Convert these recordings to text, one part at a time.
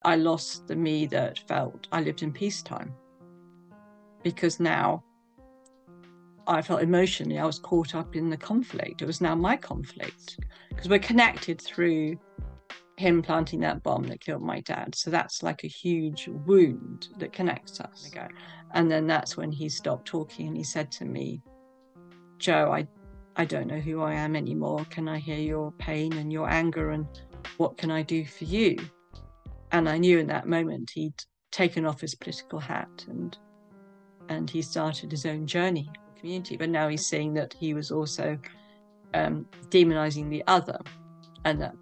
I lost the me that felt I lived in peacetime, because now I felt emotionally I was caught up in the conflict. It was now my conflict, because we're connected through him planting that bomb that killed my dad. So that's like a huge wound that connects us. And then that's when he stopped talking and he said to me, "Jo, I don't know who I am anymore. Can I hear your pain and your anger, and what can I do for you?" And I knew in that moment he'd taken off his political hat and he started his own journey in the community. But now he's saying that he was also demonizing the other, and that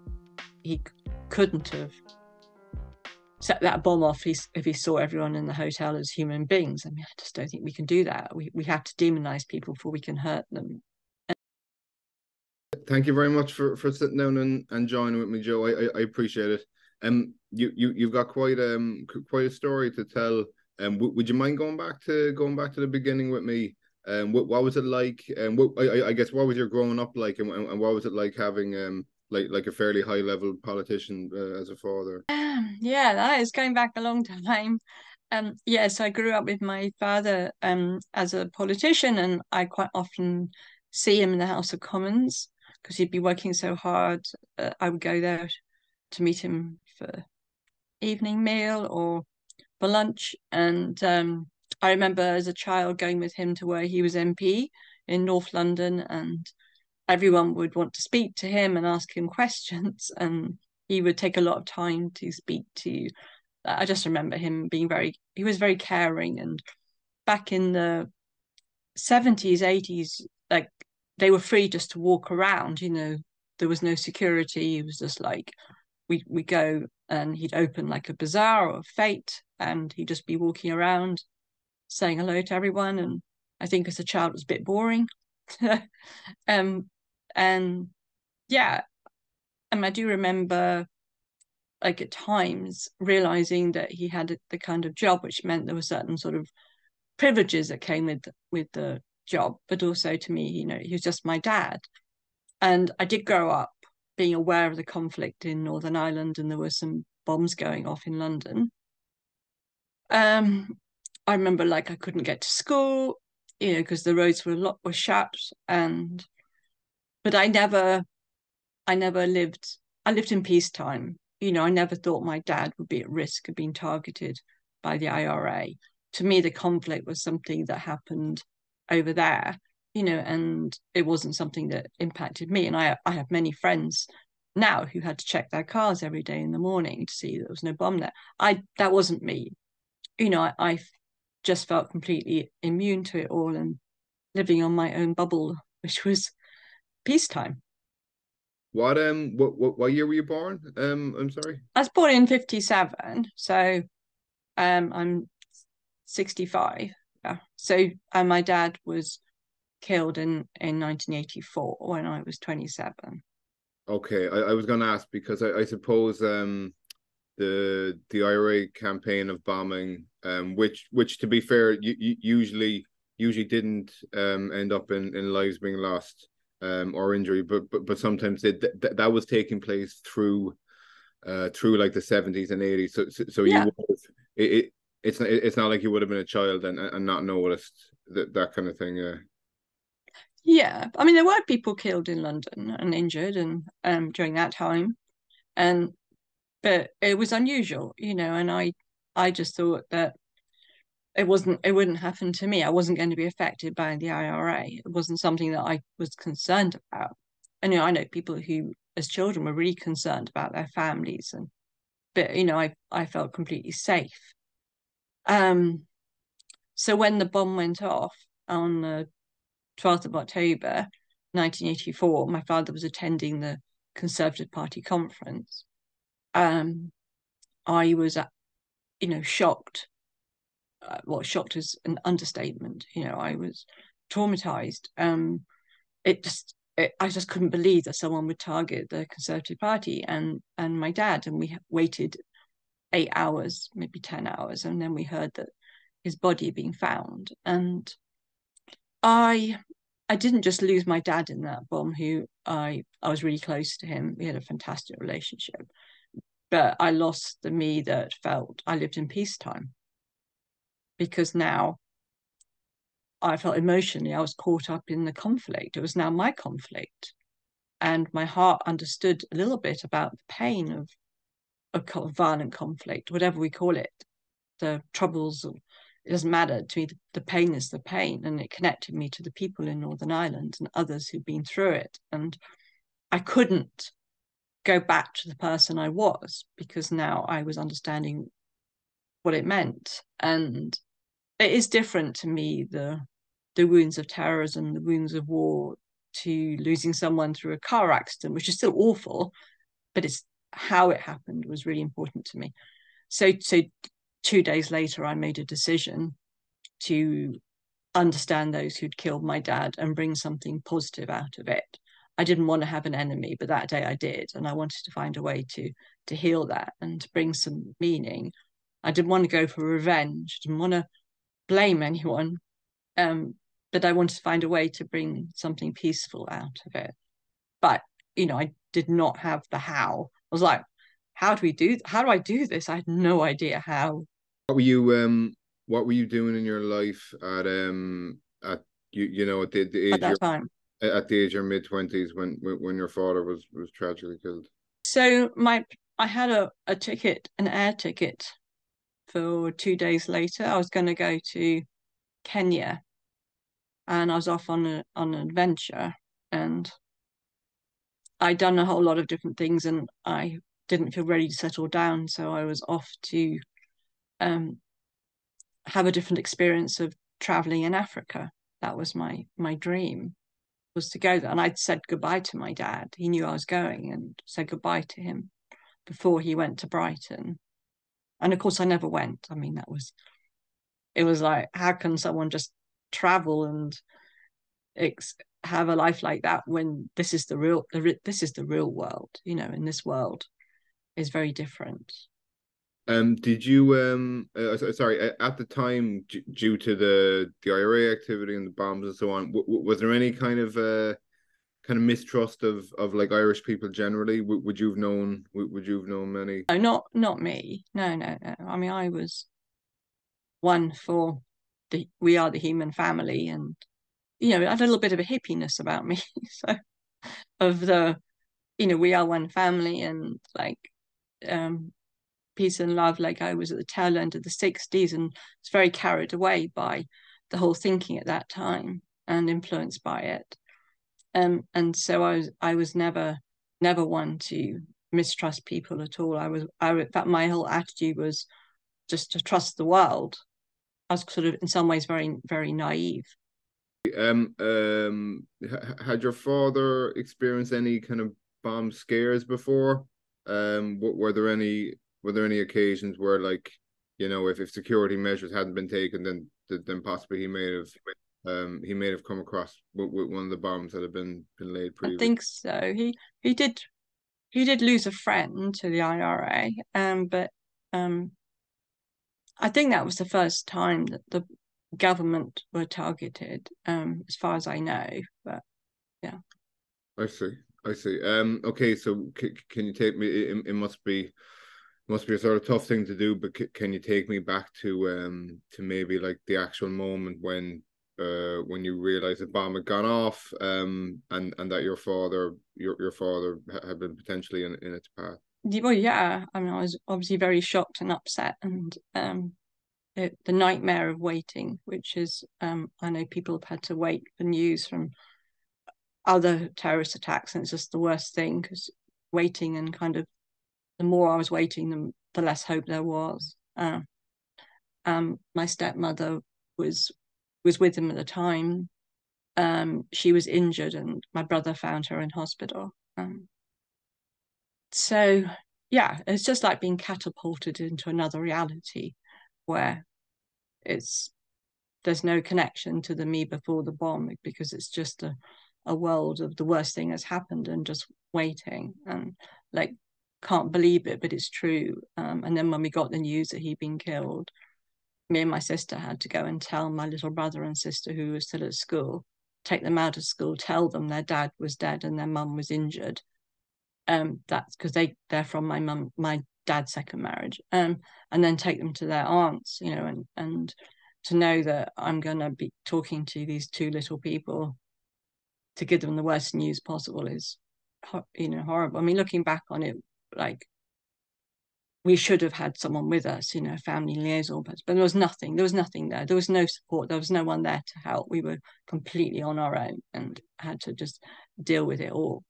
he couldn't have set that bomb off if he saw everyone in the hotel as human beings. I mean, I just don't think we can do that. We have to demonize people before we can hurt them. Thank you very much for sitting down and joining with me, Jo. I appreciate it. You've got quite a story to tell. Would you mind going back to the beginning with me? What was it like? I guess what was your growing up like, and what was it like having like a fairly high level politician as a father? Yeah, that is going back a long time. Yes, I grew up with my father as a politician, and I quite often see him in the House of Commons because he'd be working so hard. I would go there to meet him for evening meal or for lunch. And I remember as a child going with him to where he was MP in North London, and everyone would want to speak to him and ask him questions, and he would take a lot of time to speak to. I just remember him being he was very caring. And back in the 70s, 80s, like they were free just to walk around, there was no security. It was just like we go, and he'd open like a bazaar or a fete, and he'd just be walking around saying hello to everyone. And I think as a child it was a bit boring. And yeah, and I do remember like at times realizing that he had the kind of job which meant there were certain sort of privileges that came with the job, but also to me, he was just my dad. And I did grow up being aware of the conflict in Northern Ireland, and there were some bombs going off in London. I remember like I couldn't get to school, because the roads were shut, but I lived in peacetime. I never thought my dad would be at risk of being targeted by the IRA. To me, the conflict was something that happened over there, and it wasn't something that impacted me. And I have many friends now who had to check their cars every day in the morning to see there was no bomb there. That wasn't me. I just felt completely immune to it all and living on my own bubble, which was peacetime. What year were you born? I'm sorry. I was born in 57, so I'm 65. Yeah. So my dad was killed in 1984 when I was 27. Okay, I was going to ask because I suppose the IRA campaign of bombing, which to be fair, usually didn't end up in lives being lost or injury, but sometimes that was taking place through like the 70s and 80s. So Yeah. you would it's not like you would have been a child and not noticed that kind of thing. Yeah. Yeah, I mean there were people killed in London and injured, and during that time, and but it was unusual, and I just thought that it wouldn't happen to me. I wasn't going to be affected by the IRA. It wasn't something that I was concerned about. And I know people who as children were really concerned about their families, but I felt completely safe. So when the bomb went off on the 12th of October 1984, my father was attending the Conservative Party conference. I was shocked. Well, shocked is an understatement. I was traumatized. I just couldn't believe that someone would target the Conservative Party and my dad. And we waited 8 hours, maybe 10 hours, and then we heard that his body had been found. And I didn't just lose my dad in that bomb, who I was really close to him. We had a fantastic relationship. but I lost the me that felt I lived in peacetime, because now I felt emotionally I was caught up in the conflict. It was now my conflict. And my heart understood a little bit about the pain of violent conflict, whatever we call it, the troubles. It doesn't matter to me. The pain is the pain, and it connected me to the people in Northern Ireland and others who've been through it. And I couldn't go back to the person I was, because now I was understanding what it meant. And it is different to me, the wounds of terrorism, the wounds of war, to losing someone through a car accident, which is still awful, but it's how it happened was really important to me. So 2 days later, I made a decision to understand those who'd killed my dad and bring something positive out of it. I didn't want to have an enemy, but that day I did, and I wanted to find a way to heal that and to bring some meaning. I didn't want to go for revenge. I didn't want to blame anyone, but I wanted to find a way to bring something peaceful out of it. But I did not have the how. I was like, how do I do this? I had no idea how. What were you doing in your life at at the At age that time? at the age of your mid-20s when your father was tragically killed? So I had a ticket, an air ticket, for 2 days later. I was going to go to Kenya, and I was off on an adventure, and I'd done a whole lot of different things, and I didn't feel ready to settle down, so I was off to um, have a different experience of traveling in Africa. That was my dream, was to go there. And I'd said goodbye to my dad. He knew I was going, and said goodbye to him before he went to Brighton. And of course, I never went. I mean, it was like, how can someone just travel and have a life like that when this is the real world? In this world is very different. Did you sorry, at the time, due to the IRA activity and the bombs and so on, was there any kind of mistrust of like Irish people generally? Would you have known? Would you have known many? No, not me. No, no, no. I mean, I was one for we are the human family, and I had a little bit of a hippiness about me. So of the we are one family, and like um peace and love. Like, I was at the tail end of the 60s and was very carried away by the whole thinking at that time and influenced by it. And so I was never one to mistrust people at all. In fact, my whole attitude was just to trust the world. I was sort of in some ways very, very naive. Had your father experienced any kind of bomb scares before? Were there any occasions where, like, if security measures hadn't been taken, then possibly he may have come across with one of the bombs that had been laid I previously? think so. He did lose a friend to the IRA, but um, I think that was the first time that the government were targeted, as far as I know. But yeah. I see. I see. Okay. So can you take me? It must be a sort of tough thing to do, but can you take me back to maybe like the actual moment when you realized the bomb had gone off, and that your father had been potentially in its path? Well, yeah. I mean, I was obviously very shocked and upset, and the nightmare of waiting, which is, I know people have had to wait for news from other terrorist attacks, and it's just the worst thing, because waiting, and kind of the more I was waiting, the less hope there was. My stepmother was with him at the time. She was injured, and my brother found her in hospital. So yeah, it's just like being catapulted into another reality, where it's there's no connection to the me before the bomb, because it's just a world of the worst thing has happened, and just waiting, and like, can't believe it, but it's true. And then when we got the news that he'd been killed, me and my sister had to go and tell my little brother and sister, who were still at school, take them out of school, tell them their dad was dead and their mum was injured. That's because they're from my dad's second marriage, and then take them to their aunts, you know, and to know that I'm going to be talking to these two little people to give them the worst news possible is, you know, horrible. I mean, looking back on it, like, we should have had someone with us, you know, family liaison, but there was nothing. There was nothing there. There was no support. There was no one there to help. We were completely on our own and had to just deal with it all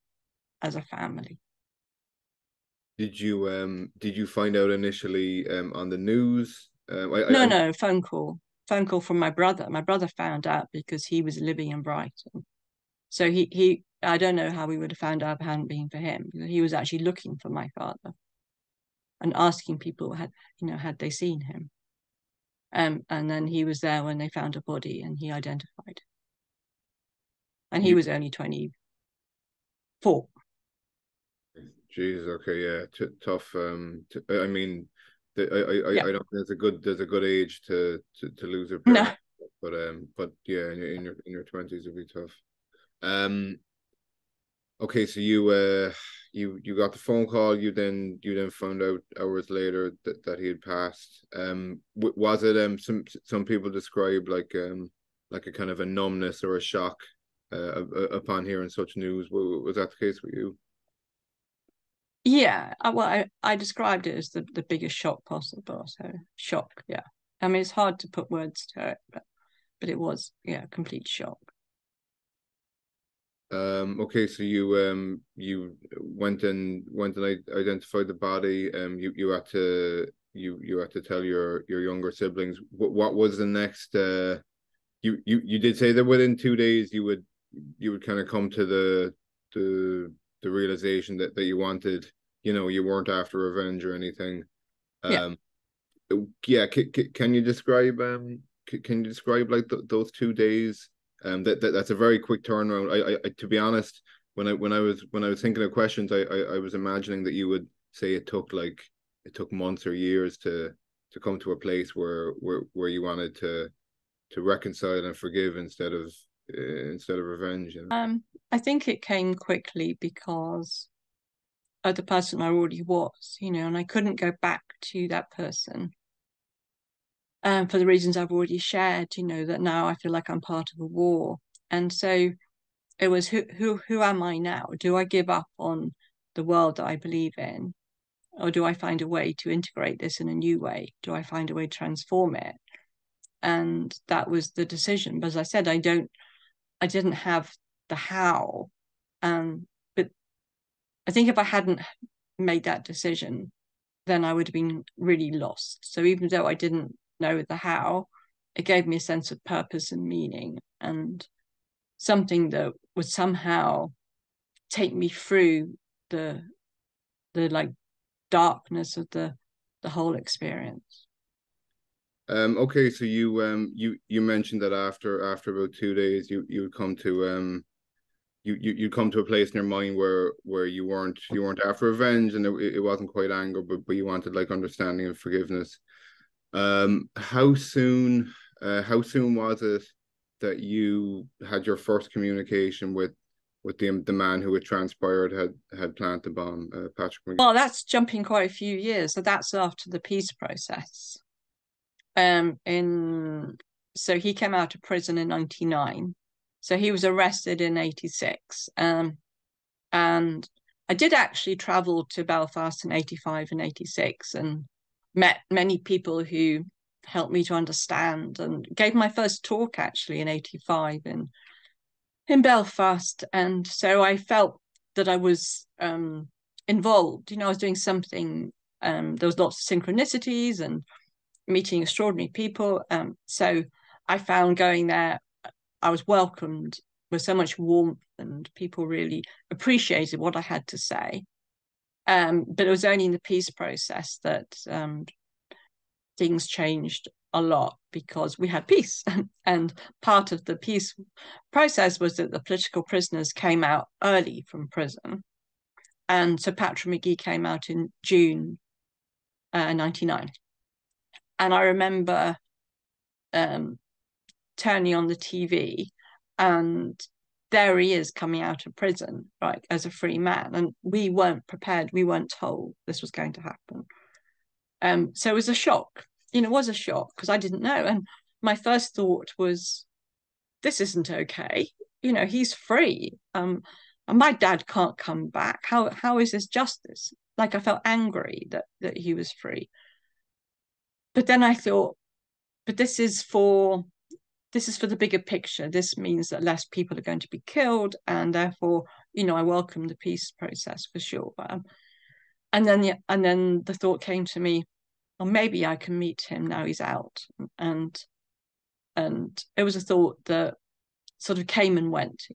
as a family. Did you find out initially on the news? No, phone call from my brother. My brother found out because he was living in Brighton. So he I don't know how we would have found out if it hadn't been for him. He was actually looking for my father and asking people had they seen him. And then he was there when they found a body and he identified. And he you, was only 24. Jesus, okay, yeah, tough. I mean, Yeah. I don't think there's a good age to lose a No. parent, but yeah, in your twenties it'd be tough. Um, okay, so you got the phone call. You then found out hours later that he had passed. Was it some people describe like a kind of a numbness or a shock upon hearing such news? Was that the case with you? Yeah. I described it as the biggest shock possible. So shock, yeah. I mean, it's hard to put words to it, but it was, yeah, complete shock. Okay, so you went and identified the body. You had to tell your younger siblings. What was the next? You did say that within 2 days you would kind of come to the realization that you wanted, you weren't after revenge or anything. Yeah. Um, yeah, can you describe like those 2 days? That's a very quick turnaround. I to be honest, when I was thinking of questions, I was imagining that you would say it took months or years to come to a place where you wanted to reconcile and forgive instead of revenge. I think it came quickly because of the person I already was, you know, and I couldn't go back to that person. For the reasons I've already shared, you know, that now I feel like I'm part of a war. And so it was who am I now? Do I give up on the world that I believe in? Or do I find a way to integrate this in a new way? Do I find a way to transform it? And that was the decision. But as I said, I didn't have the how. But I think if I hadn't made that decision, then I would have been really lost. So even though I didn't know the how, it gave me a sense of purpose and meaning and something that would somehow take me through the like darkness of the whole experience. Okay, so you mentioned that after about 2 days you would come to you come to a place in your mind where you weren't after revenge, and it wasn't quite anger, but you wanted like understanding and forgiveness. How soon was it that you had your first communication with the man who had transpired had planted the bomb, Patrick McGee? Well, that's jumping quite a few years. So that's after the peace process. In So he came out of prison in 99. So he was arrested in 86. And I did actually travel to Belfast in 85 and 86 and met many people who helped me to understand and gave my first talk actually in 85 in Belfast. And so I felt that I was involved. You know, I was doing something. There was lots of synchronicities and meeting extraordinary people. So I found going there, I was welcomed with so much warmth and people really appreciated what I had to say. But it was only in the peace process that things changed a lot because we had peace. And part of the peace process was that the political prisoners came out early from prison. And so Patrick McGee came out in June 99. And I remember turning on the TV and there he is coming out of prison, right, as a free man. And we weren't prepared. We weren't told this was going to happen. So it was a shock. It was a shock because I didn't know. And my first thought was, this isn't okay. He's free. And my dad can't come back. How is this justice? Like, I felt angry that he was free. But then I thought, but this is for the bigger picture. This means that less people are going to be killed, and therefore, I welcome the peace process for sure. And then the thought came to me, well, maybe I can meet him now he's out. And it was a thought that sort of came and went.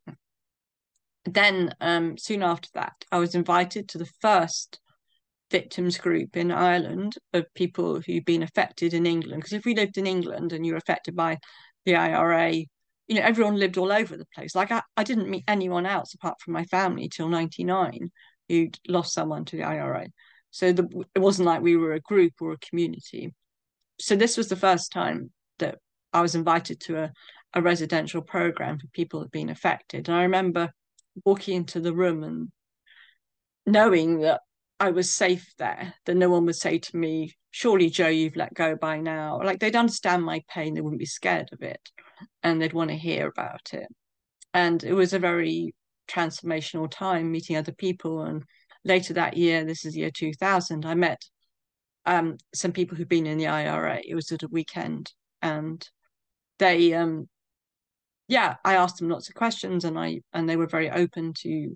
Then soon after that, I was invited to the first victims group in Ireland of people who've been affected in England. Because if we lived in England and you were affected by the IRA, everyone lived all over the place. Like, I didn't meet anyone else apart from my family till 99 who'd lost someone to the IRA. So it wasn't like we were a group or a community. So this was the first time that I was invited to a residential program for people who'd been affected. And I remember walking into the room and knowing that I was safe there, that no one would say to me, surely, Joe, you've let go by now. Like, they'd understand my pain, they wouldn't be scared of it, and they'd want to hear about it. And it was a very transformational time meeting other people. And later that year, this is year 2000, I met some people who'd been in the IRA. It was at a weekend, and they I asked them lots of questions, and they were very open to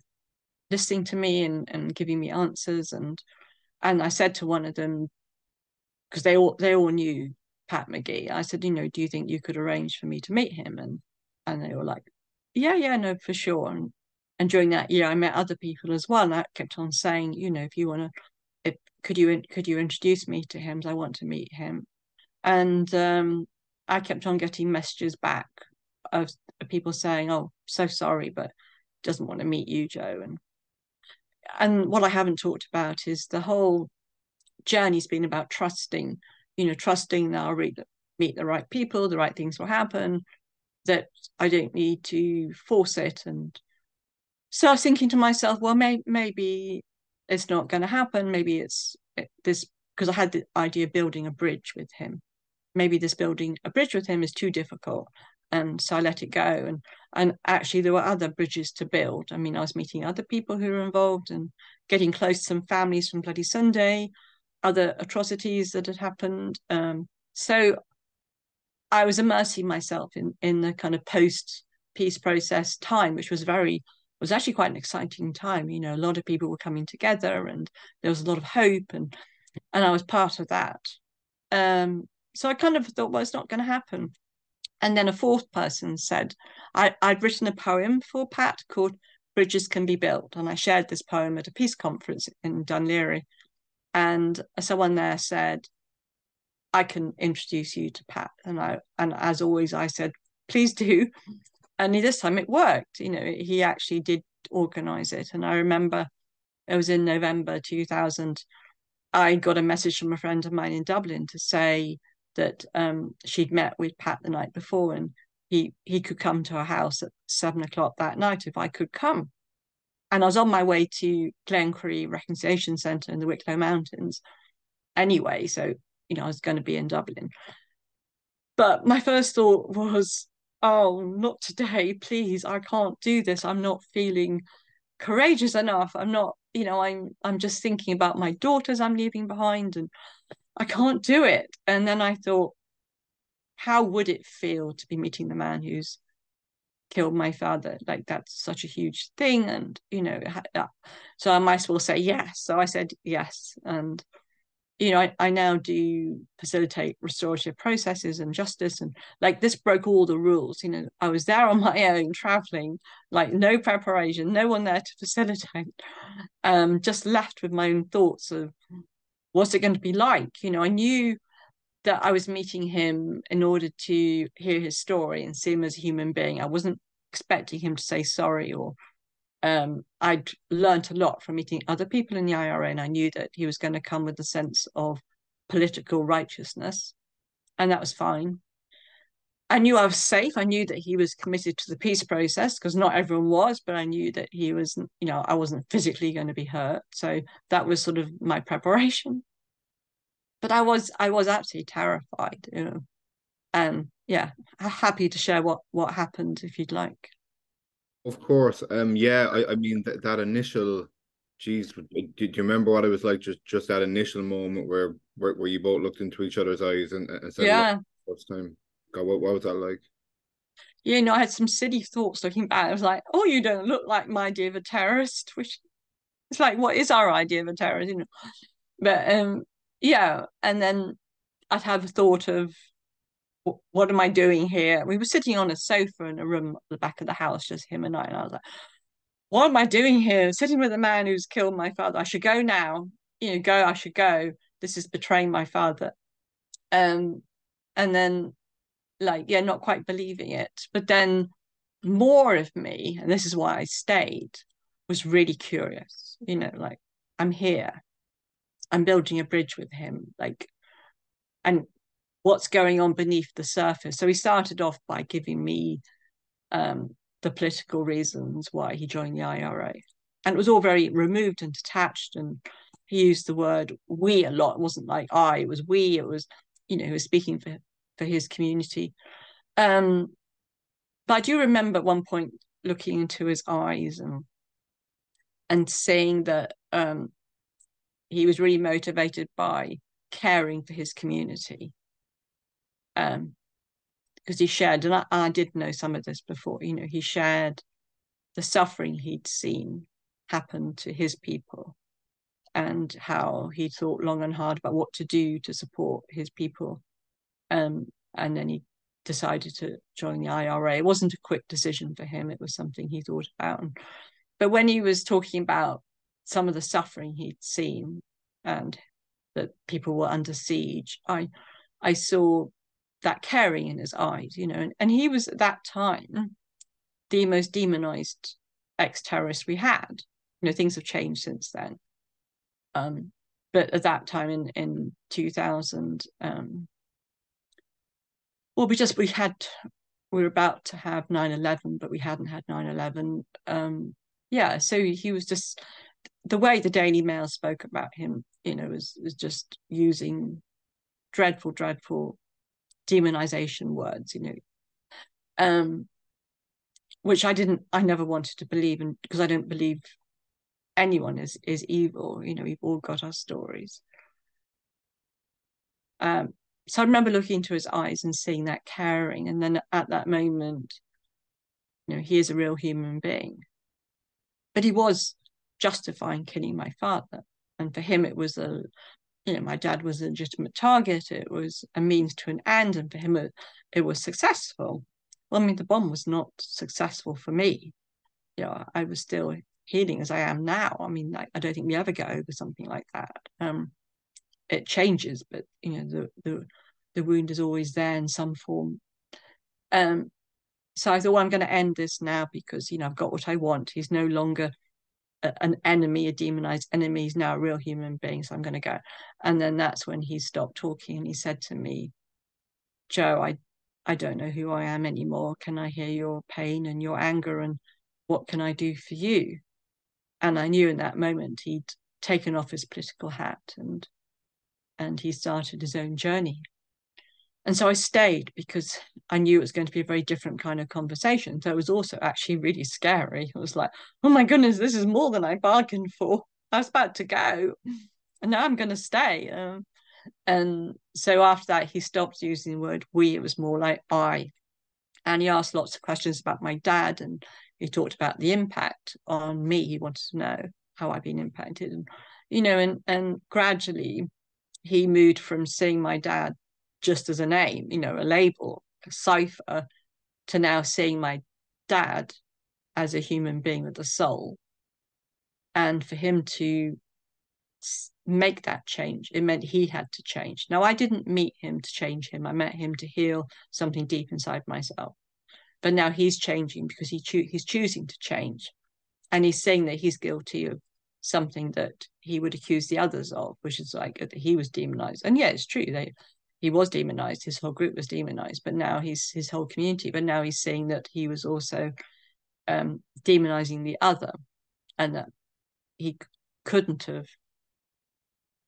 listening to me and giving me answers. And I said to one of them, because they all knew Pat McGee, I said, do you think you could arrange for me to meet him? And they were like, yeah, no, for sure. And during that year, I met other people as well. And I kept on saying, if you want to, could you introduce me to him? I want to meet him. And I kept on getting messages back of people saying, oh, so sorry, but doesn't want to meet you, Joe. And what I haven't talked about is the whole journey's been about trusting, trusting that I'll meet the right people, the right things will happen, that I don't need to force it. And so I was thinking to myself, well, maybe it's not going to happen. Maybe this, because I had the idea of building a bridge with him. Maybe this building a bridge with him is too difficult. And so I let it go. And actually, there were other bridges to build. I mean, I was meeting other people who were involved and getting close to some families from Bloody Sunday, other atrocities that had happened. So I was immersing myself in the kind of post-peace process time, which was actually quite an exciting time. A lot of people were coming together, and there was a lot of hope, and I was part of that. So I kind of thought, well, it's not going to happen. And then a fourth person said, I'd written a poem for Pat called Bridges Can Be Built. And I shared this poem at a peace conference in Dunleary. And someone there said, I can introduce you to Pat. And as always, I said, please do. And this time it worked. He actually did organize it. And I remember it was in November 2000. I got a message from a friend of mine in Dublin to say that she'd met with Pat the night before, and he could come to her house at 7 o'clock that night if I could come. And I was on my way to Glencree Reconciliation Centre in the Wicklow Mountains anyway, so I was going to be in Dublin. But my first thought was, oh, not today, please, I can't do this. I'm not feeling courageous enough. I'm not, I'm just thinking about my daughters I'm leaving behind, and I can't do it. And then I thought, how would it feel to be meeting the man who's killed my father? Like, that's such a huge thing. And, so I might as well say yes. So I said yes. And, I now do facilitate restorative processes and justice. And like, this broke all the rules. I was there on my own, traveling, like no preparation, no one there to facilitate, just left with my own thoughts of what's it going to be like. I knew that I was meeting him in order to hear his story and see him as a human being. I wasn't expecting him to say sorry, or I'd learned a lot from meeting other people in the IRA, and I knew that he was going to come with a sense of political righteousness, and that was fine. I knew I was safe. I knew that he was committed to the peace process, because not everyone was, but I knew that he was, I wasn't physically going to be hurt. So that was sort of my preparation. But I was absolutely terrified, you know. And yeah, happy to share what happened if you'd like. Of course. Yeah, I mean that initial, geez, do you remember what it was like? Just that initial moment where you both looked into each other's eyes and said hello Yeah. first time. God, what was that like? You know, I had some silly thoughts looking back. I was like, oh, you don't look like my idea of a terrorist, which it's like, what is our idea of a terrorist? You know? But yeah, and then I'd have a thought of what am I doing here? We were sitting on a sofa in a room at the back of the house, just him and I was like, what am I doing here? Sitting with a man who's killed my father. I should go now. You know, go, I should go. This is betraying my father. Um, and then like, yeah, not quite believing it. But then more of me, and this is why I stayed, was really curious, you know, like I'm here. I'm building a bridge with him. Like, and what's going on beneath the surface. So he started off by giving me the political reasons why he joined the IRA. And it was all very removed and detached. And he used the word we a lot. It wasn't like I, it was we, it was, you know, he was speaking for his community. But I do remember at one point looking into his eyes and saying that he was really motivated by caring for his community. Because he shared, and I did know some of this before, you know, he shared the suffering he'd seen happen to his people and how he thought long and hard about what to do to support his people. And then he decided to join the IRA. It wasn't a quick decision for him. It was something he thought about. But when he was talking about some of the suffering he'd seen and that people were under siege, I saw that caring in his eyes, you know, and he was at that time the most demonized ex-terrorist we had. You know, things have changed since then. But at that time in 2000, well, we were about to have 9/11, but we hadn't had 9/11. Yeah, so he was just the way the Daily Mail spoke about him, you know, was just using dreadful, dreadful demonization words, you know, which I never wanted to believe, and because I don't believe anyone is evil, you know, we've all got our stories. So I remember looking into his eyes and seeing that caring, and then at that moment, you know, he is a real human being, but he was justifying killing my father, and for him it was a, you know, my dad was a legitimate target. It was a means to an end, and for him it was successful. Well, I mean, the bomb was not successful for me. You know, I was still healing as I am now. I mean, I don't think we ever get over something like that. It changes, but you know, the wound is always there in some form. So I thought, well, I'm going to end this now because, you know, I've got what I want. He's no longer an enemy, a demonized enemy. He's now a real human being. So I'm going to go. And then that's when he stopped talking and he said to me, Joe, I don't know who I am anymore. Can I hear your pain and your anger? And what can I do for you? And I knew in that moment he'd taken off his political hat and he started his own journey. And so I stayed because I knew it was going to be a very different kind of conversation. So it was also actually really scary. It was like, oh my goodness, this is more than I bargained for. I was about to go, and now I'm going to stay. And so after that, he stopped using the word we. It was more like I. And he asked lots of questions about my dad, and he talked about the impact on me. He wanted to know how I've been impacted, and you know, and gradually he moved from seeing my dad just as a name, you know, a label, a cipher, to now seeing my dad as a human being with a soul. And for him to make that change, it meant he had to change. Now, I didn't meet him to change him. I met him to heal something deep inside myself. But now he's changing because he's choosing to change. And he's saying that he's guilty of something that he would accuse the others of, which is like that he was demonized. And yeah, it's true. He was demonized. His whole group was demonized, but now he's his whole community. But now he's saying that he was also demonizing the other, and that he couldn't have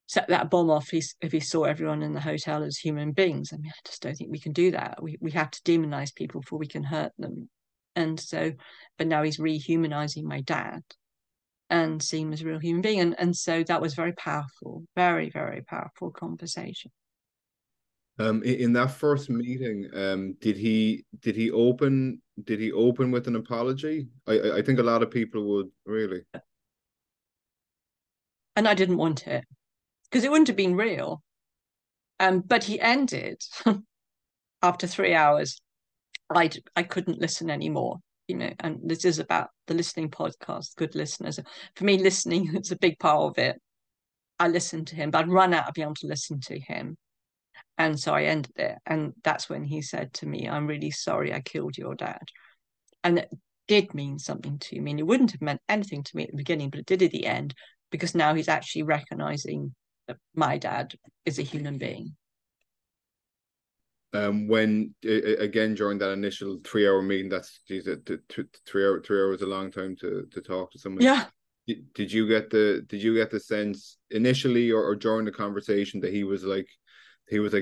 set that bomb off if he saw everyone in the hotel as human beings. I mean, I just don't think we can do that. We have to demonize people before we can hurt them. And so, but now he's rehumanizing my dad and seeing him as a real human being. And so that was very powerful, very, very powerful conversation. In that first meeting, did he open with an apology? I think a lot of people would really. And I didn't want it because it wouldn't have been real. But he ended after 3 hours. I couldn't listen anymore, and this is about the listening podcast, good listeners. For me, listening is a big part of it. I listened to him, but I'd run out of being able to listen to him. And so I ended it. And that's when he said to me, I'm really sorry I killed your dad. And it did mean something to me. And it wouldn't have meant anything to me at the beginning, but it did at the end, because now he's actually recognizing that my dad is a human being. When again during that initial 3 hour meeting, that's geez, 3 hours is a long time to talk to someone. Yeah. Did you get the sense initially or during the conversation that he was like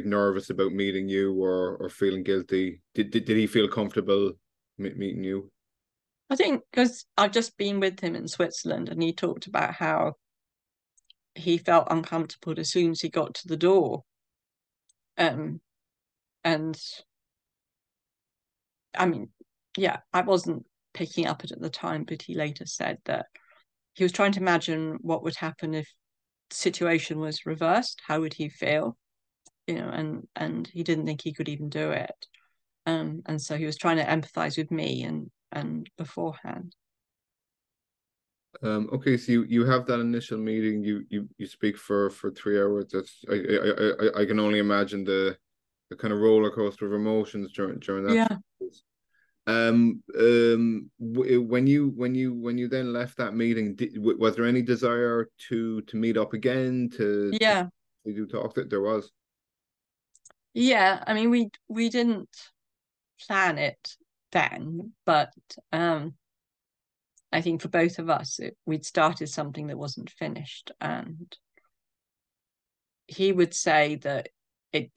nervous about meeting you or feeling guilty? Did he feel comfortable meeting you? I think because I've just been with him in Switzerland, and he talked about how he felt uncomfortable as soon as he got to the door. And I mean, yeah, I wasn't picking up it at the time, but he later said that he was trying to imagine what would happen if the situation was reversed. How would he feel? And he didn't think he could even do it. And so he was trying to empathize with me and beforehand. Okay, so you have that initial meeting. You speak for 3 hours. That's I can only imagine the kind of roller coaster of emotions during that. Yeah. When you then left that meeting, was there any desire to meet up again Yeah. to talk that there was? Yeah. I mean, we didn't plan it then, but I think for both of us, we'd started something that wasn't finished, and he would say that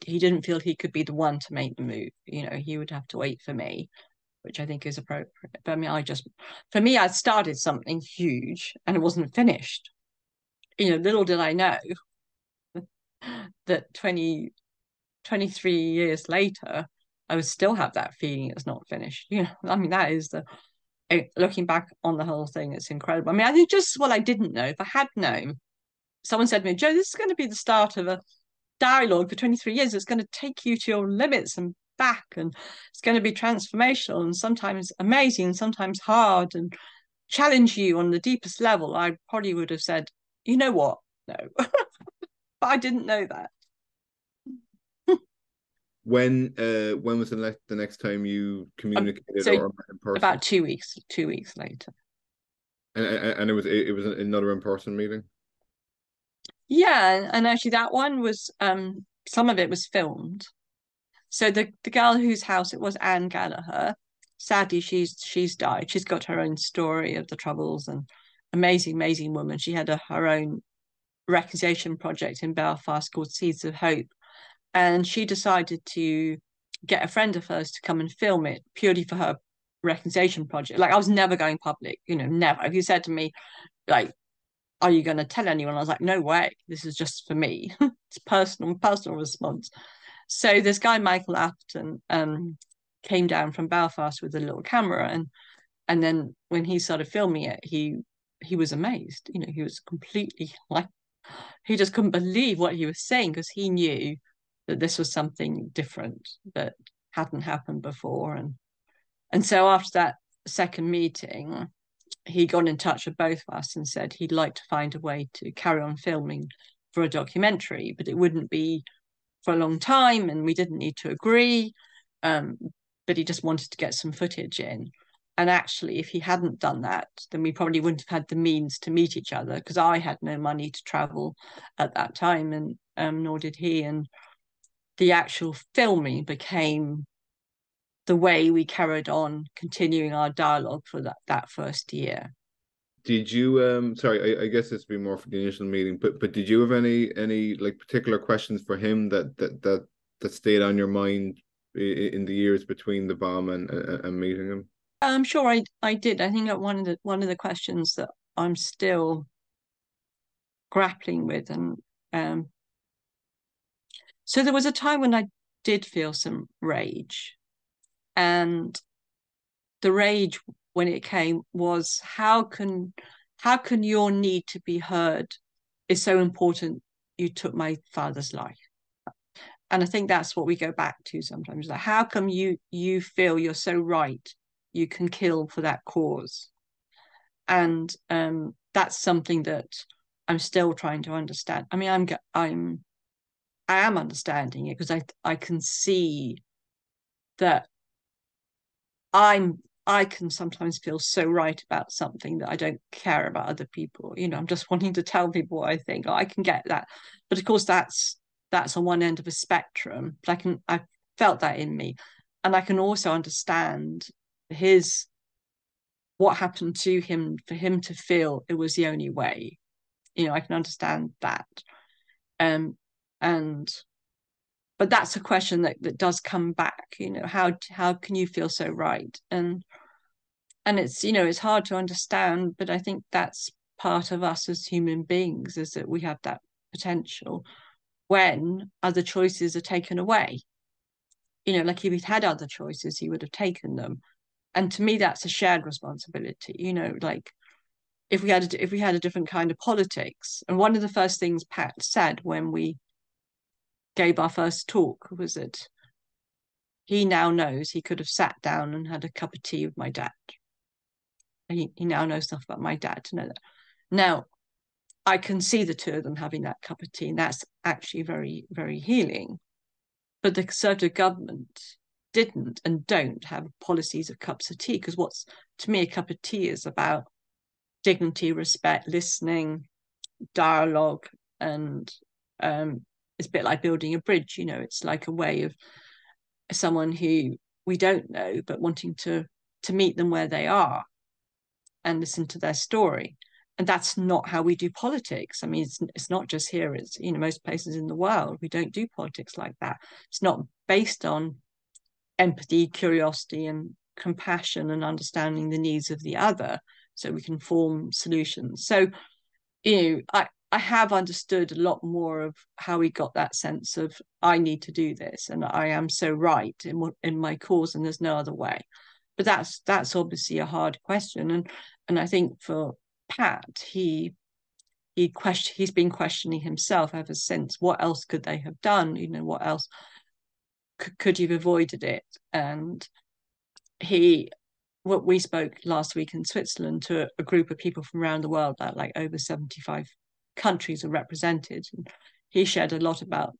he didn't feel he could be the one to make the move. He would have to wait for me, which I think is appropriate. But I mean, for me, I started something huge and it wasn't finished. Little did I know that 23 years later, I would still have that feeling it's not finished. I mean, that is looking back on the whole thing, it's incredible. I mean, I think just what I didn't know, if I had known, someone said to me, Jo, this is going to be the start of a dialogue for 23 years. It's going to take you to your limits and back, and it's going to be transformational and sometimes amazing, sometimes hard, and challenge you on the deepest level. I probably would have said, you know what? No. But I didn't know that. When was the next time you communicated So or met in person? about 2 weeks later. And it was another in-person meeting? Yeah, and actually that one was some of it was filmed. So the girl whose house it was, Anne Gallagher, sadly she's died. She's got her own story of the Troubles, and amazing woman. She had her own reconciliation project in Belfast called Seeds of Hope, and she decided to get a friend of hers to come and film it purely for her reconciliation project. Like, I was never going public, never. If you said to me, like, are you going to tell anyone? I was like, no way. This is just for me. It's personal response. So this guy, Michael Apton, came down from Belfast with a little camera, and then when he started filming it, he was amazed. He was completely like, he just couldn't believe what he was saying, because he knew that this was something different that hadn't happened before. And so after that second meeting, he got in touch with both of us and said he'd like to find a way to carry on filming for a documentary, but it wouldn't be for a long time, and we didn't need to agree. But he just wanted to get some footage in. And actually, if he hadn't done that, then we probably wouldn't have had the means to meet each other, because I had no money to travel at that time, and nor did he. And the actual filming became the way we carried on continuing our dialogue for that first year. did you sorry, I guess this would be more for the initial meeting, but did you have any like particular questions for him that stayed on your mind in the years between the bomb and meeting him? I'm sure I did. I think that one of the questions that I'm still grappling with, and um, so there was a time when I did feel some rage, and the rage when it came was how can your need to be heard is so important you took my father's life. And I think that's what we go back to sometimes, like how come you feel you're so right you can kill for that cause. And that's something that I'm still trying to understand. I mean, I am understanding it because I can see that I can sometimes feel so right about something that I don't care about other people. I'm just wanting to tell people what I think. I can get that, but of course that's on one end of a spectrum. But I felt that in me, and I can also understand his what happened to him for him to feel it was the only way. I can understand that. Um, and but that's a question that does come back. How can you feel so right? And it's hard to understand, but I think that's part of us as human beings, is that we have that potential when other choices are taken away. Like if he'd had other choices, he would have taken them. And to me, that's a shared responsibility. Like if we had a different kind of politics. And one of the first things Pat said when we gave our first talk was that he now knows he could have sat down and had a cup of tea with my dad. He now knows stuff about my dad to know that. Now, I can see the two of them having that cup of tea, and that's actually very, very healing. But the Conservative government didn't and don't have policies of cups of tea, because what's, to me, a cup of tea is about dignity, respect, listening, dialogue, and it's a bit like building a bridge. It's like a way of someone who we don't know, but wanting to meet them where they are and listen to their story. And that's not how we do politics. I mean, it's not just here, it's most places in the world. We don't do politics like that. It's not based on empathy, curiosity, and compassion, and understanding the needs of the other so we can form solutions. So I have understood a lot more of how we got that sense of I need to do this and I am so right in my cause and there's no other way. But that's obviously a hard question, and I think for Pat, he's been questioning himself ever since. What else could they have done? What else could you have avoided it? And what we spoke last week in Switzerland to a group of people from around the world, that like over 75 countries are represented. And he shared a lot about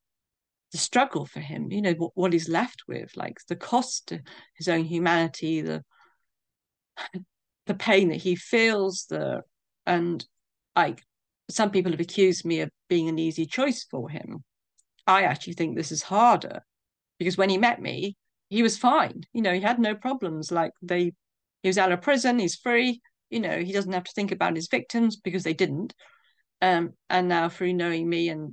the struggle for him, what he's left with, like the cost to his own humanity, the pain that he feels, and like some people have accused me of being an easy choice for him. I actually think this is harder because when he met me, he was fine. He had no problems. He was out of prison, he's free. He doesn't have to think about his victims because they didn't. And now through knowing me, and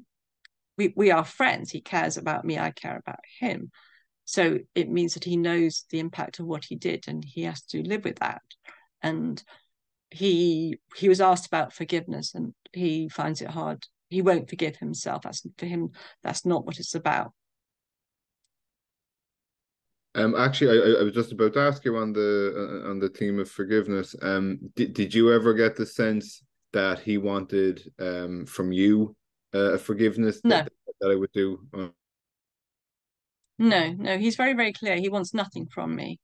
we are friends, he cares about me, I care about him. So it means that he knows the impact of what he did, and he has to live with that. And he was asked about forgiveness, and he finds it hard. He won't forgive himself. For him, that's not what it's about. Actually, I was just about to ask you on the theme of forgiveness. Did you ever get the sense that he wanted from you a forgiveness No, that I would do? no. He's very, very clear. He wants nothing from me.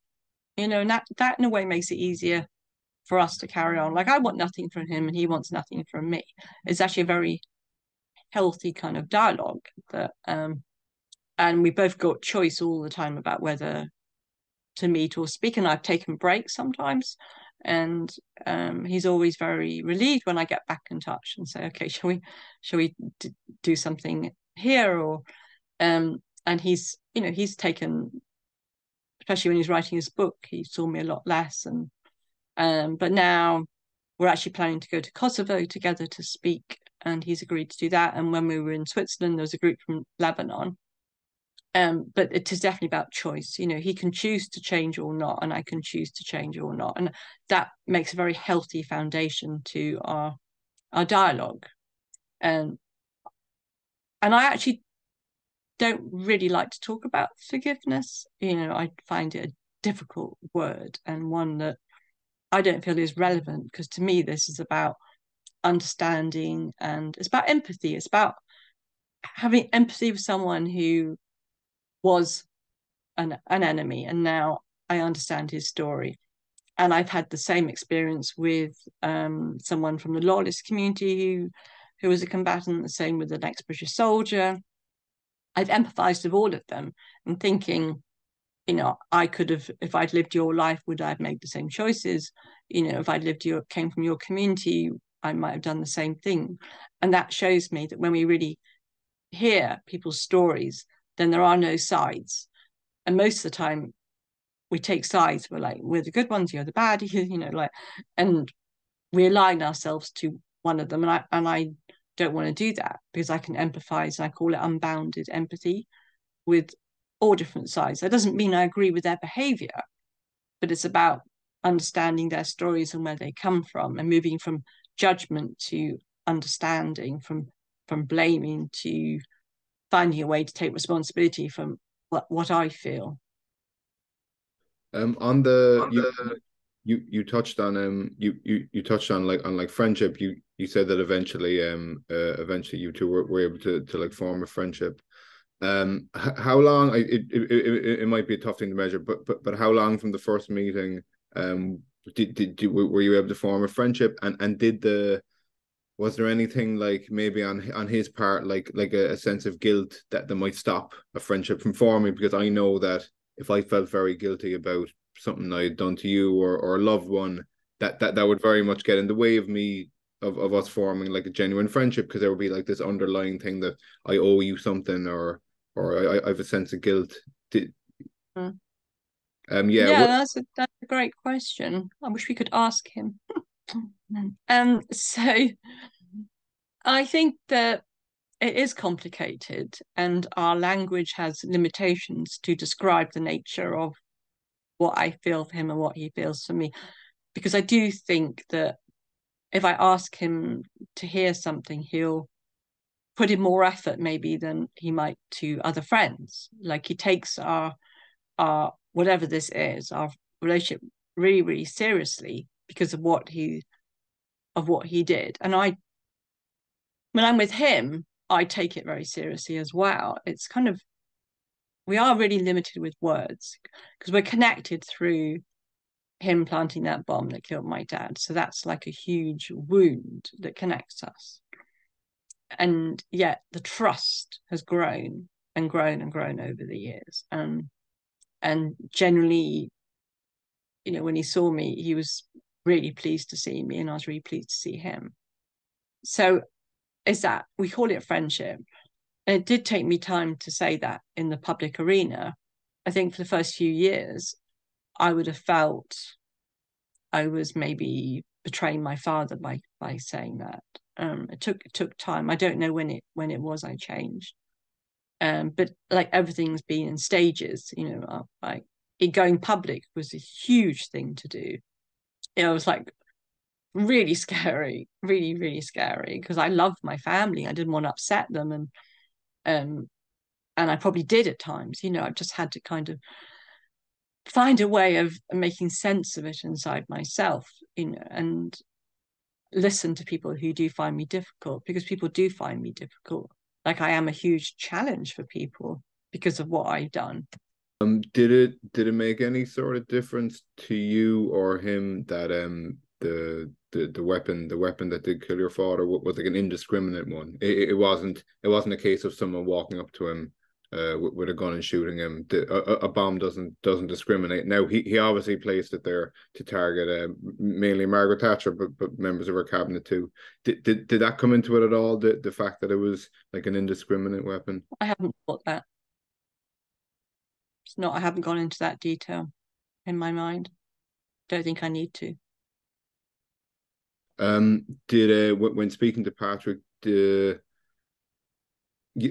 And that in a way makes it easier for us to carry on. Like I want nothing from him, and he wants nothing from me. It's actually a very healthy kind of dialogue that and we both got choice all the time about whether to meet or speak. And I've taken breaks sometimes, and he's always very relieved when I get back in touch and say, okay, shall we do something here? Or and he's taken, especially when he's writing his book, he saw me a lot less. And but now we're actually planning to go to Kosovo together to speak, and he's agreed to do that. And when we were in Switzerland, there was a group from Lebanon. But it is definitely about choice. You know, he can choose to change or not, and I can choose to change or not. And that makes a very healthy foundation to our dialogue. And I actually don't really like to talk about forgiveness. You know, I find it a difficult word, and one that I don't feel is relevant, because to me, this is about understanding, and it's about empathy. It's about having empathy with someone who was an enemy, and now I understand his story. And I've had the same experience with someone from the lawless community who was a combatant, the same with an ex-British soldier. I've empathized with all of them and thinking, you know, I could have, if I'd lived your life, would I have made the same choices? You know, if I'd came from your community, I might have done the same thing. And that shows me that when we really hear people's stories, then there are no sides. And most of the time we take sides. We're like, we're the good ones, you're the bad, you know, like, and we align ourselves to one of them. And I don't want to do that, because I can empathize, and I call it unbounded empathy, with all different sides. That doesn't mean I agree with their behavior, but it's about understanding their stories and where they come from, and moving from judgment to understanding, from blaming to finding a way to take responsibility from what I feel. On the you touched on you touched on like friendship. You said that eventually you two were able to like form a friendship. How long? It might be a tough thing to measure, but how long from the first meeting were you able to form a friendship? And was there anything like maybe on his part, like a sense of guilt that might stop a friendship from forming? Because I know that if I felt very guilty about something I had done to you or a loved one, that would very much get in the way of me of us forming like a genuine friendship, because there would be like this underlying thing that I owe you something, or I have a sense of guilt. Mm. Yeah. Yeah, that's a great question. I wish we could ask him. So I think that it is complicated, and our language has limitations to describe the nature of what I feel for him and what he feels for me. Because I do think that if I ask him to hear something, he'll put in more effort maybe than he might to other friends. Like, he takes our whatever this is, our relationship, really, really seriously, because of what he did. And when I'm with him, I take it very seriously as well. It's kind of, we are really limited with words, because we're connected through him planting that bomb that killed my dad. So that's like a huge wound that connects us. And yet the trust has grown and grown and grown over the years. And generally, you know, when he saw me, he was really pleased to see me, and I was really pleased to see him. So is that, we call it friendship. And it did take me time to say that in the public arena. I think for the first few years, I would have felt I was maybe betraying my father by saying that. It took time. I don't know when it was I changed. But like, everything's been in stages. You know, like, going public was a huge thing to do. It was like really scary, really, really scary, because I loved my family. I didn't want to upset them, um, and I probably did at times. You know, I just had to kind of find a way of making sense of it inside myself. You know, and listen to people who do find me difficult, because people do find me difficult. Like, I am a huge challenge for people because of what I've done. Did it make any sort of difference to you or him that the weapon that did kill your father was like an indiscriminate one? It wasn't a case of someone walking up to him with a gun and shooting him. A bomb doesn't discriminate. Now he obviously placed it there to target mainly Margaret Thatcher, but members of her cabinet too. Did that come into it at all? The fact that it was like an indiscriminate weapon? I haven't thought that. It's not. I haven't gone into that detail in my mind. Don't think I need to. Did when speaking to Patrick,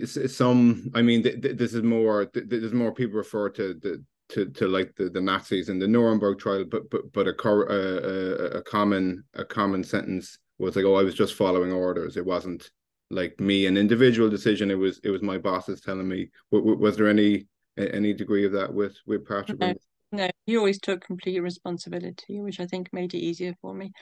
some, I mean, this is more, there's more people refer to to like the Nazis and the Nuremberg trial, but a common sentence was like, oh, I was just following orders. It wasn't like me an individual decision. It was my bosses telling me. Was there any degree of that with Patrick? No, no, he always took complete responsibility, which I think made it easier for me.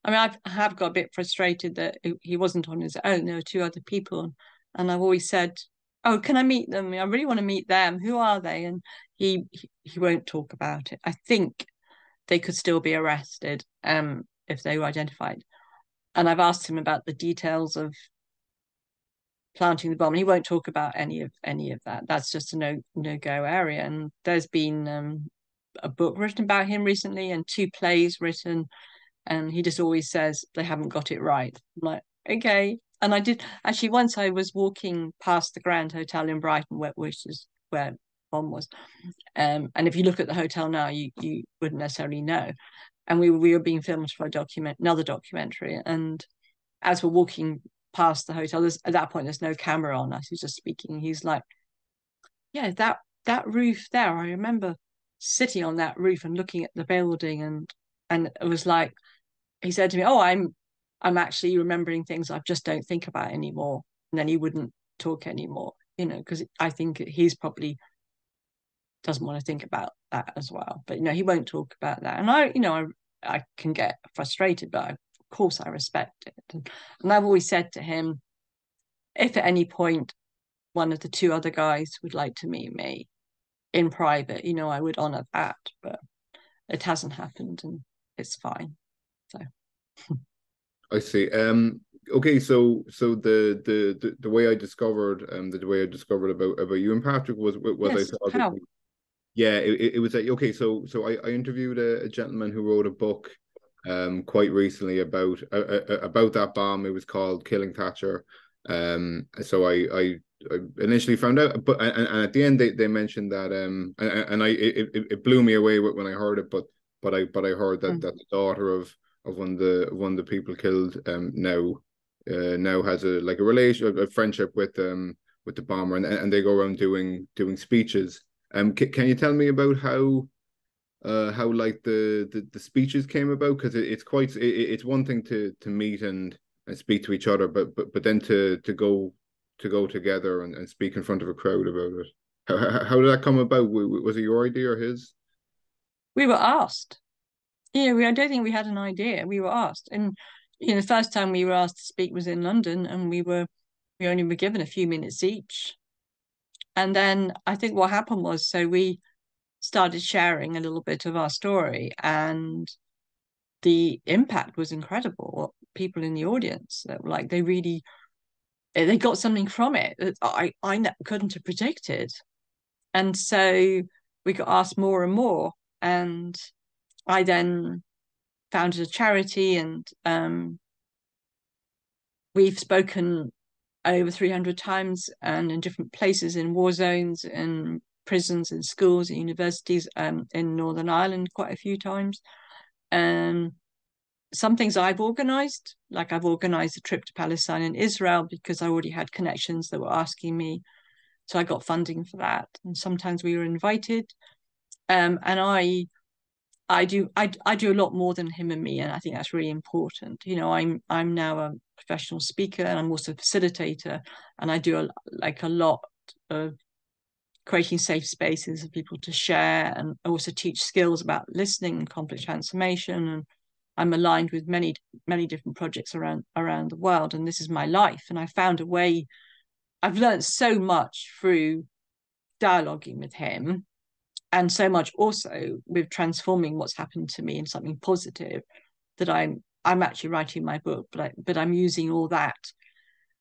I mean, I have got a bit frustrated that he wasn't on his own. There were two other people, and I've always said, "Oh, can I meet them? I really want to meet them. Who are they?" And he won't talk about it. I think they could still be arrested, if they were identified. And I've asked him about the details of planting the bomb. And he won't talk about any of that. That's just a no go area. And there's been a book written about him recently and two plays written, and he just always says they haven't got it right. I'm like, okay. And I did actually once. I was walking past the Grand Hotel in Brighton, which is where bomb was. And if you look at the hotel now, you wouldn't necessarily know. And we were being filmed for another documentary. And as we're walking past the hotel, at that point there's no camera on us. He's just speaking. He's like, yeah, that roof there. I remember sitting on that roof and looking at the building, and it was like he said to me, "Oh, I'm actually remembering things I just don't think about anymore." And then he wouldn't talk anymore, because I think he's probably doesn't want to think about that as well. But he won't talk about that. And I can get frustrated, but of course I respect it. And I've always said to him, if at any point one of the two other guys would like to meet me in private, I would honor that. But it hasn't happened, and it's fine. So I see. Okay, so the way I discovered the way I discovered about you and Patrick was I yes, saw how? yeah, it was like, okay, so I interviewed a gentleman who wrote a book quite recently about that bomb. It was called Killing Thatcher. So I initially found out, but and at the end they mentioned that and it blew me away when I heard it, but I heard that that the daughter of one of the people killed now has a friendship with the bomber, and they go around doing speeches. Can you tell me about how like the speeches came about? Because it's one thing to meet and speak to each other, but then to go together and speak in front of a crowd about it. How did that come about? Was it your idea or his? We were asked. I don't think we had an idea. We were asked, and the first time we were asked to speak was in London, and we only were given a few minutes each. And then I think what happened was, so we started sharing a little bit of our story, and the impact was incredible. People in the audience that were like, they got something from it that I couldn't have predicted. And so we got asked more and more. And I then founded a charity, and we've spoken over 300 times and in different places, in war zones, in prisons, in schools, in universities, in Northern Ireland quite a few times. Some things I've organized, like I've organized a trip to Palestine and Israel because I already had connections that were asking me. So I got funding for that. And sometimes we were invited. And I do a lot more than him and me, and I think that's really important. I'm now a professional speaker, and I'm also a facilitator, and I do a lot of creating safe spaces for people to share, and I also teach skills about listening and conflict transformation. And I'm aligned with many different projects around the world, and this is my life. And I found a way. I've learned so much through dialoguing with him, and so much also with transforming what's happened to me in something positive, that I'm actually writing my book, but I'm using all that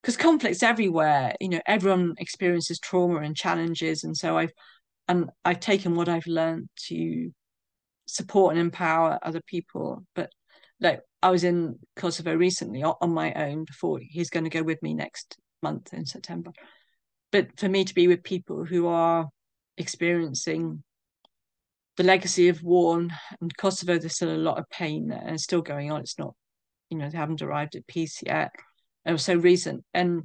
because conflict's everywhere. Everyone experiences trauma and challenges, and so I've taken what I've learned to support and empower other people. But like, I was in Kosovo recently on my own before. He's going to go with me next month in September. But for me to be with people who are experiencing the legacy of war, and Kosovo, there's still a lot of pain there and it's still going on. It's not they haven't arrived at peace yet. It was so recent. And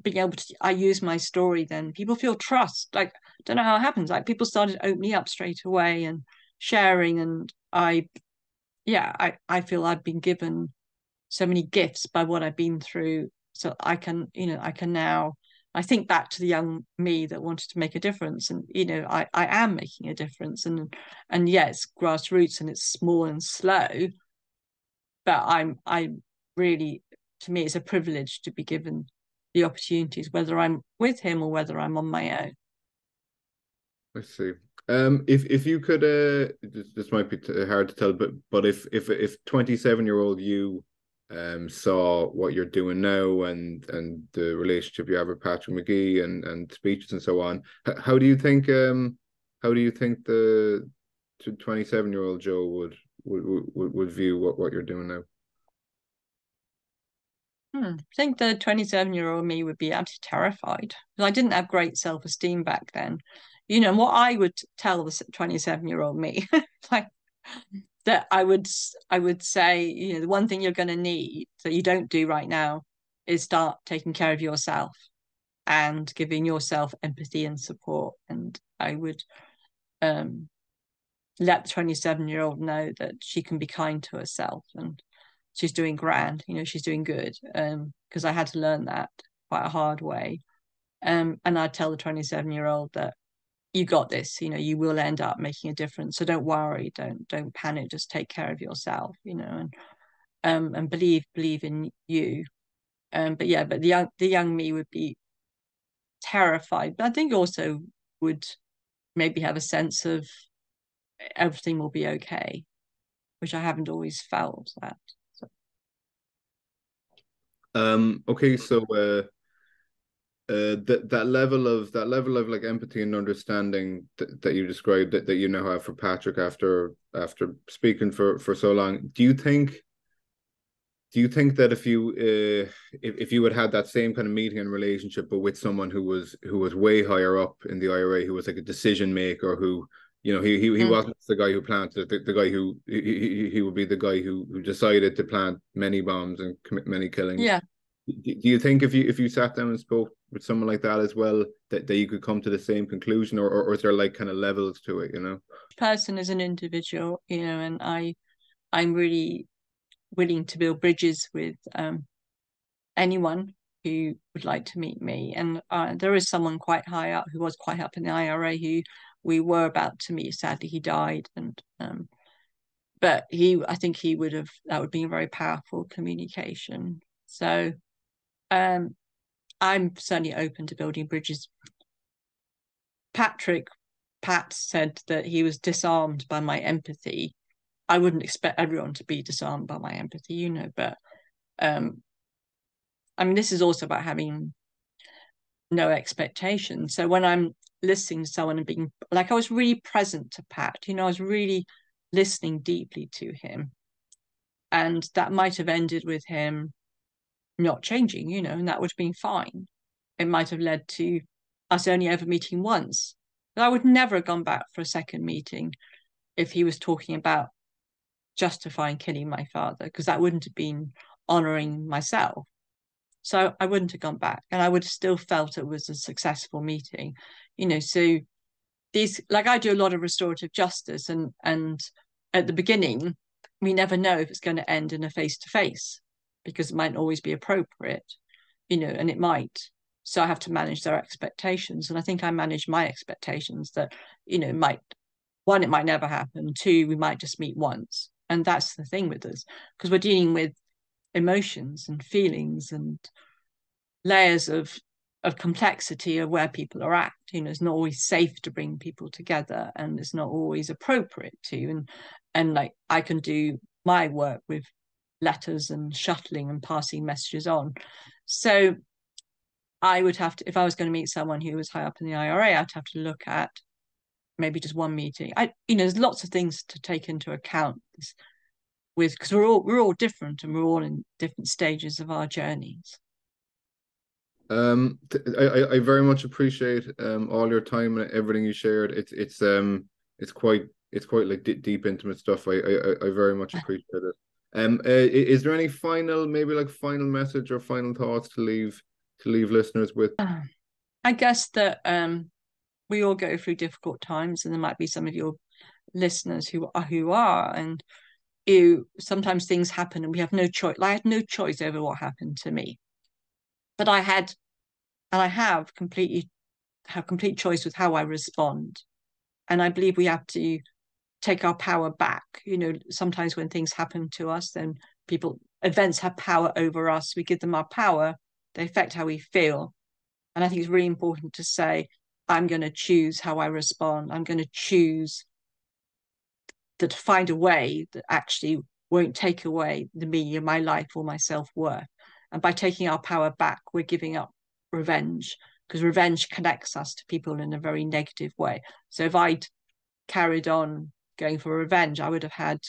being able to, I use my story, then people feel trust. Like, I don't know how it happens. Like, people started opening up straight away and sharing. And I feel I've been given so many gifts by what I've been through. So I can now, I think back to the young me that wanted to make a difference. And, I am making a difference. And yeah, it's grassroots and it's small and slow, but I really, to me, it's a privilege to be given the opportunities, whether I'm with him or whether I'm on my own. I see. If you could, this might be hard to tell, but if 27-year-old you saw what you're doing now and the relationship you have with Patrick McGee and speeches and so on, how do you think the 27-year-old Joe would view what you're doing now? I think the 27-year-old me would be absolutely terrified because I didn't have great self-esteem back then. What I would tell the 27-year-old me, like that I would say, the one thing you're going to need that you don't do right now is start taking care of yourself and giving yourself empathy and support. And I would um let the 27-year-old know that she can be kind to herself and she's doing grand, she's doing good. Because I had to learn that quite a hard way. And I'd tell the 27-year-old that you got this, you will end up making a difference. So don't worry, don't panic, just take care of yourself, and believe in you. But the young me would be terrified, but I think also would maybe have a sense of everything will be okay, which I haven't always felt that. So, Okay, so that level of like empathy and understanding that you described that you now have for Patrick after speaking for so long, do you think that if you had that same kind of meeting and relationship, but with someone who was way higher up in the IRA, who was like a decision maker, who he mm, wasn't the guy who planted the guy who he would be the guy who decided to plant many bombs and commit many killings. yeah, Do you think if you sat down and spoke with someone like that as well, that you could come to the same conclusion, or is there like kind of levels to it? person is an individual, and I'm really willing to build bridges with anyone who would like to meet me. And there is someone quite high up who was quite up in the IRA who we were about to meet. Sadly, he died, and but I think he would have that would be a very powerful communication. So um, I'm certainly open to building bridges. Pat said that he was disarmed by my empathy. I wouldn't expect everyone to be disarmed by my empathy, but um, I mean, this is also about having no expectations. So when I'm listening to someone and being like, I was really present to Pat, I was really listening deeply to him. And that might have ended with him not changing, and that would have been fine. It might have led to us only ever meeting once. But I would never have gone back for a second meeting if he was talking about justifying killing my father, because that wouldn't have been honoring myself. So I wouldn't have gone back, and I would have still felt it was a successful meeting. So these, like, I do a lot of restorative justice, and at the beginning, we never know if it's going to end in a face-to-face because it might always be appropriate, and it might. So I have to manage their expectations, and I think I manage my expectations that it might it might never happen. Two, we might just meet once, and that's the thing with us because we're dealing with emotions and feelings and layers of complexity of where people are at. It's not always safe to bring people together, and it's not always appropriate to. And like I can do my work with letters and shuttling and passing messages on. So I would have to, if I was going to meet someone who was high up in the IRA, I'd have to look at maybe just one meeting. There's lots of things to take into account with because we're all different and we're all in different stages of our journeys. I very much appreciate all your time and everything you shared. It's quite like deep intimate stuff. I very much appreciate it. Is there any final, maybe like final message or final thoughts to leave listeners with? I guess that we all go through difficult times, and there might be some of your listeners who are, and you sometimes things happen and we have no choice. I had no choice over what happened to me, but I had, and I have complete choice with how I respond. And I believe we have to take our power back. Sometimes when things happen to us, then events have power over us. We give them our power, they affect how we feel. And I think it's really important to say, I'm going to choose how I respond. I'm going to choose to find a way that actually won't take away the meaning of my life or my self-worth. And by taking our power back, we're giving up revenge, because revenge connects us to people in a very negative way. So if I'd carried on going for revenge, I would have had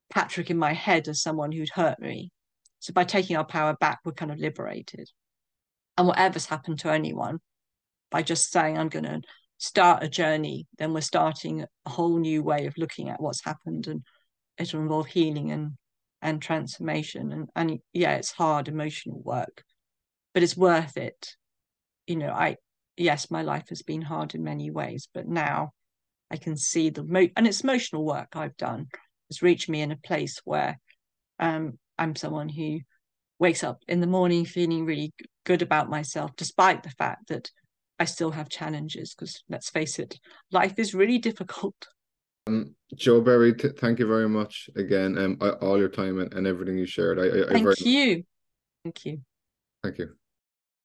Patrick in my head as someone who'd hurt me. So by taking our power back, we're kind of liberated. And whatever's happened to anyone, by just saying, I'm going to start a journey, then we're starting a whole new way of looking at what's happened. And it'll involve healing and transformation. And yeah, it's hard emotional work, but it's worth it. Yes, my life has been hard in many ways, but now I can see and it's emotional work I've done has reached me in a place where I'm someone who wakes up in the morning feeling really good about myself, despite the fact that I still have challenges, because let's face it, life is really difficult. Jo Berry, thank you very much again, all your time and everything you shared. I very Thank you. Thank you. thank you.